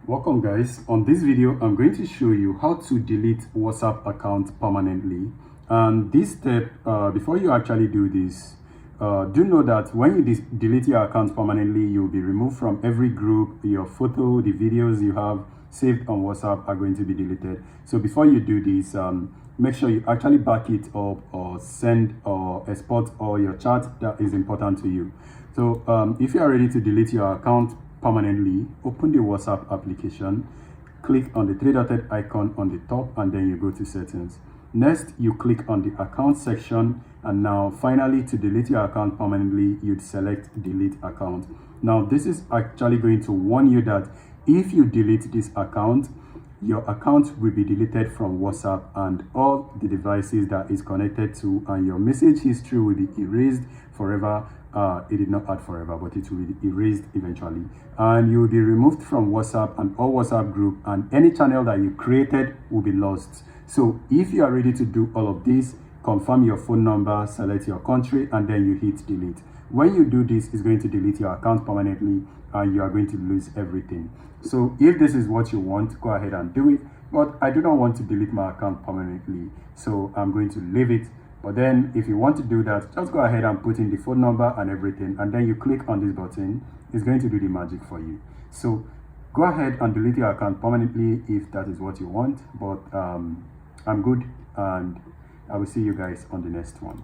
Welcome guys. On this video I'm going to show you how to delete WhatsApp account permanently. And this step, before you actually do this, do know that when you delete your account permanently, you'll be removed from every group. Your photo, the videos you have saved on WhatsApp are going to be deleted. So before you do this, make sure you actually back it up or send or export all your chat that is important to you. So if you are ready to delete your account permanently, open the WhatsApp application, click on the three-dotted icon on the top, and then you go to settings. Next, you click on the account section, and now finally to delete your account permanently, you'd select delete account. Now this is actually going to warn you that if you delete this account, your account will be deleted from WhatsApp and all the devices that is connected to, and your message history will be erased forever. It did not add forever, but it will be erased eventually, and you will be removed from WhatsApp and all WhatsApp group, and any channel that you created will be lost. So if you are ready to do all of this, confirm your phone number, select your country, and then you hit delete. When you do this, it's going to delete your account permanently and you are going to lose everything. So if this is what you want, go ahead and do it, but I do not want to delete my account permanently, so I'm going to leave it. But then if you want to do that, just go ahead and put in the phone number and everything, and then you click on this button. It's going to do the magic for you. So go ahead and delete your account permanently if that is what you want. But I'm good, and I will see you guys on the next one.